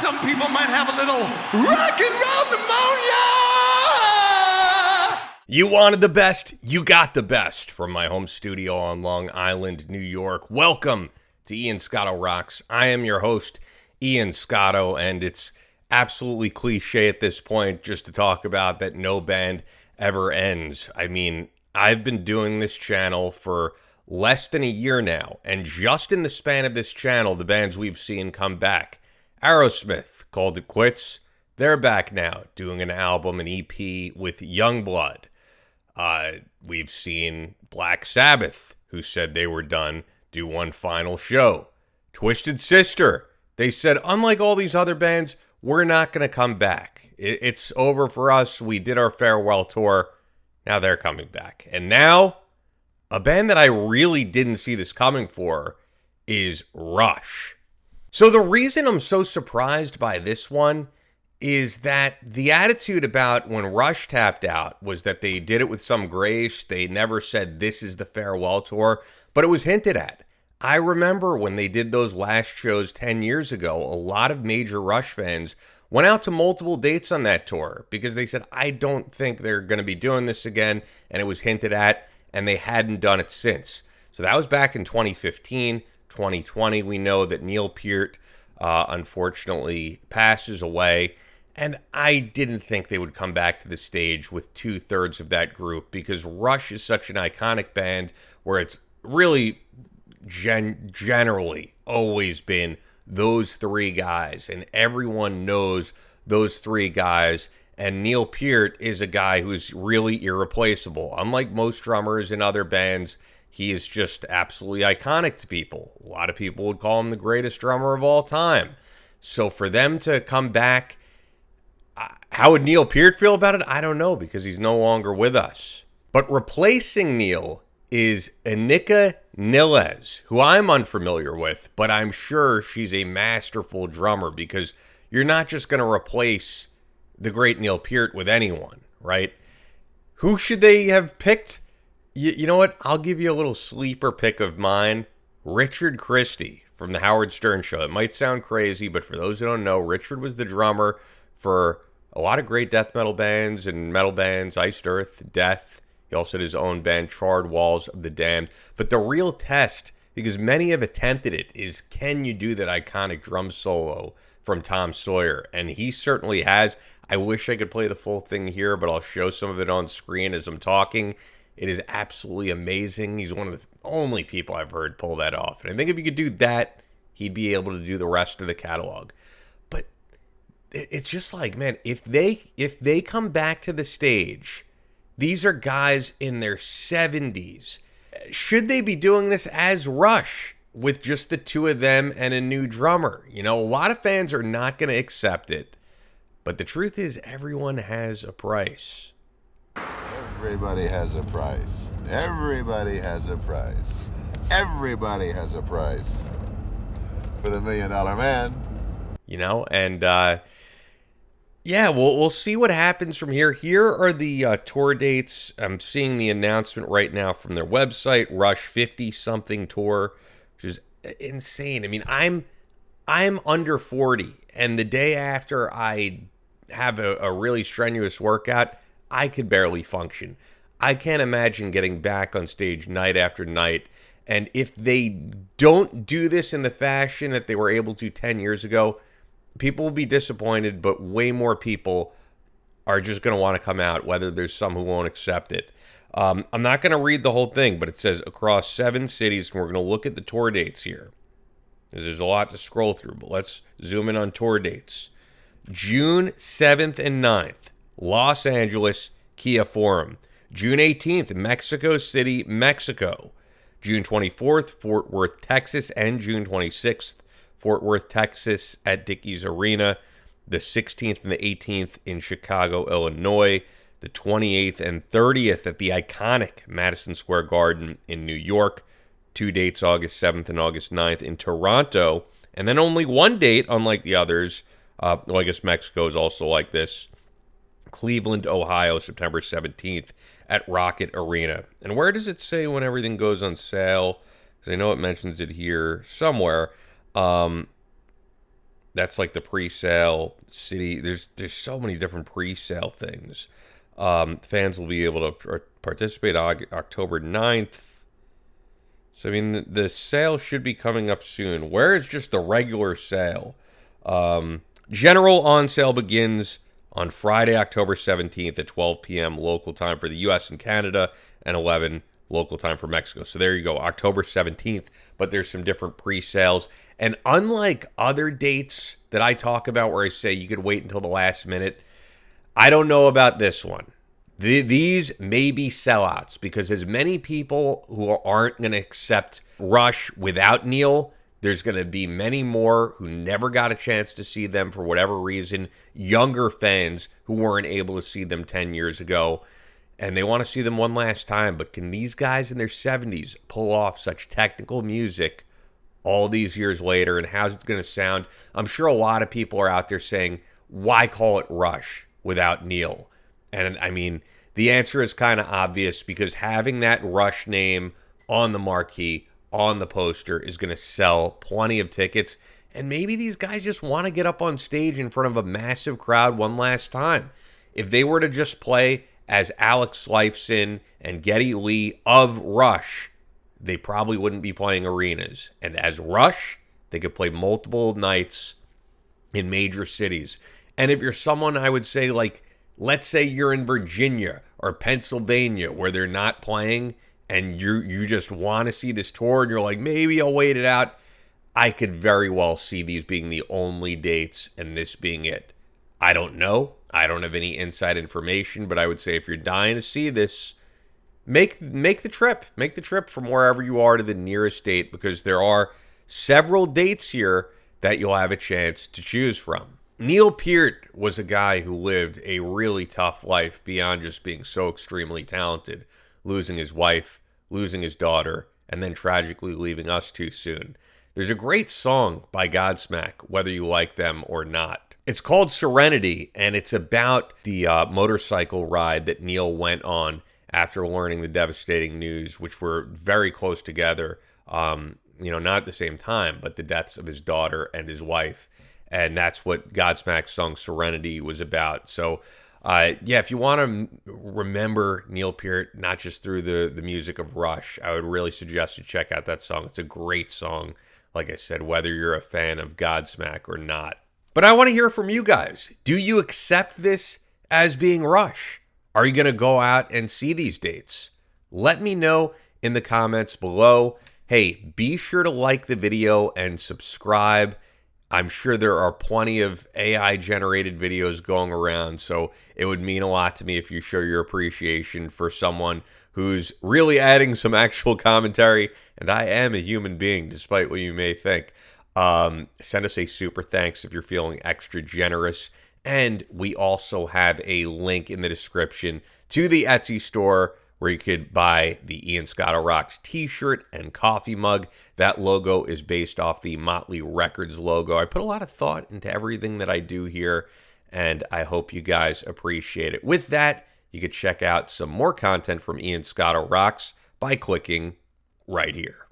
Some people might have a little rock and roll pneumonia. You wanted the best, you got the best. From my home studio on Long Island, New York. Welcome to Ian Scotto Rocks. I am your host, Ian Scotto, and it's absolutely cliche at this point just to talk about that no band ever ends. I mean, I've been doing this channel for less than a year now, and just in the span of this channel, the bands we've seen come back. Aerosmith called it quits. They're back now, doing an album, an EP with Youngblood. We've seen Black Sabbath, who said they were done, do one final show. Twisted Sister, they said, unlike all these other bands, we're not going to come back. It's over for us. We did our farewell tour. Now they're coming back. And now, a band that I really didn't see this coming for is Rush. So the reason I'm so surprised by this one is that the attitude about when Rush tapped out was that they did it with some grace. They never said this is the farewell tour, but it was hinted at. I remember when they did those last shows 10 years ago, a lot of major Rush fans went out to multiple dates on that tour because they said, I don't think they're going to be doing this again, and it was hinted at, and they hadn't done it since. So that was back in 2015. 2020, we know that Neil Peart unfortunately passes away. And I didn't think they would come back to the stage with 2/3 of that group because Rush is such an iconic band where it's really generally always been those three guys. And everyone knows those three guys. And Neil Peart is a guy who's really irreplaceable. Unlike most drummers in other bands, he is just absolutely iconic to people. A lot of people would call him the greatest drummer of all time. So for them to come back, how would Neil Peart feel about it? I don't know, because he's no longer with us. But replacing Neil is Anika Nilles, who I'm unfamiliar with, but I'm sure she's a masterful drummer, because you're not just going to replace the great Neil Peart with anyone, right? Who should they have picked? You know what? I'll give you a little sleeper pick of mine. Richard Christy from the Howard Stern Show. It might sound crazy, but for those who don't know, Richard was the drummer for a lot of great death metal bands and metal bands, Iced Earth, Death. He also had his own band, Charred Walls of the Damned. But the real test, because many have attempted it, is can you do that iconic drum solo from Tom Sawyer? And he certainly has. I wish I could play the full thing here, but I'll show some of it on screen as I'm talking. It is absolutely amazing. He's one of the only people I've heard pull that off. And I think if he could do that, he'd be able to do the rest of the catalog. But it's just like, man, if they come back to the stage, these are guys in their 70s. Should they be doing this as Rush with just the two of them and a new drummer? You know, a lot of fans are not going to accept it. But the truth is, everyone has a price. Everybody has a price. Everybody has a price. Everybody has a price for the $1 Million Man. You know, and yeah, we'll see what happens from here. Here are the tour dates. I'm seeing the announcement right now from their website, Rush 50-something tour, which is insane. I mean, I'm under 40, and the day after I have a really strenuous workout, I could barely function. I can't imagine getting back on stage night after night. And if they don't do this in the fashion that they were able to 10 years ago, people will be disappointed, but way more people are just going to want to come out, whether there's some who won't accept it. I'm not going to read the whole thing, but it says across 7 cities, and we're going to look at the tour dates here, because there's a lot to scroll through, but let's zoom in on tour dates. June 7th and 9th, Los Angeles, Kia Forum. June 18th, Mexico City, Mexico. June 24th, Fort Worth, Texas, and June 26th, Fort Worth, Texas at Dickies Arena. The 16th and the 18th in Chicago, Illinois. The 28th and 30th at the iconic Madison Square Garden in New York. 2 dates, August 7th and August 9th in Toronto. And then only one date, unlike the others. Well, I guess Mexico is also like this. Cleveland, Ohio, September 17th at Rocket Arena. And where does it say when everything goes on sale? Because I know it mentions it here somewhere. That's like the pre-sale city. There's so many different pre-sale things. Fans will be able to participate October 9th. So, I mean, the sale should be coming up soon. Where is just the regular sale? General on sale begins on Friday, October 17th at 12 p.m. local time for the U.S. and Canada, and 11 local time for Mexico. So there you go, October 17th. But there's some different pre-sales. And unlike other dates that I talk about where I say you could wait until the last minute, I don't know about this one. These may be sellouts because as many people who aren't going to accept Rush without Neil, there's going to be many more who never got a chance to see them for whatever reason, younger fans who weren't able to see them 10 years ago, and they want to see them one last time. But can these guys in their 70s pull off such technical music all these years later, and how's it going to sound? I'm sure a lot of people are out there saying, why call it Rush without Neil? And I mean, the answer is kind of obvious because having that Rush name on the marquee, on the poster, is going to sell plenty of tickets. And maybe these guys just want to get up on stage in front of a massive crowd one last time. If they were to just play as Alex Lifeson and Geddy Lee of Rush, they probably wouldn't be playing arenas. And as Rush, they could play multiple nights in major cities. And if you're someone, I would say, like, let's say you're in Virginia or Pennsylvania where they're not playing and you just want to see this tour and you're like, maybe I'll wait it out. I could very well see these being the only dates and this being it. I don't know. I don't have any inside information, but I would say if you're dying to see this, make the trip. Make the trip from wherever you are to the nearest date because there are several dates here that you'll have a chance to choose from. Neil Peart was a guy who lived a really tough life beyond just being so extremely talented, losing his wife, losing his daughter, and then tragically leaving us too soon. There's a great song by Godsmack, whether you like them or not. It's called Serenity, and it's about the motorcycle ride that Neil went on after learning the devastating news, which were very close together, not at the same time, but the deaths of his daughter and his wife. And that's what Godsmack's song Serenity was about. So, if you want to remember Neil Peart, not just through the music of Rush, I would really suggest you check out that song. It's a great song, like I said, whether you're a fan of Godsmack or not. But I want to hear from you guys. Do you accept this as being Rush? Are you going to go out and see these dates? Let me know in the comments below. Hey, be sure to like the video and subscribe. I'm sure there are plenty of AI-generated videos going around, so it would mean a lot to me if you show your appreciation for someone who's really adding some actual commentary, and I am a human being, despite what you may think. Send us a super thanks if you're feeling extra generous, and we also have a link in the description to the Etsy store where you could buy the Ian Scotto Rocks t-shirt and coffee mug. That logo is based off the Motley Records logo. I put a lot of thought into everything that I do here, and I hope you guys appreciate it. With that, you could check out some more content from Ian Scotto Rocks by clicking right here.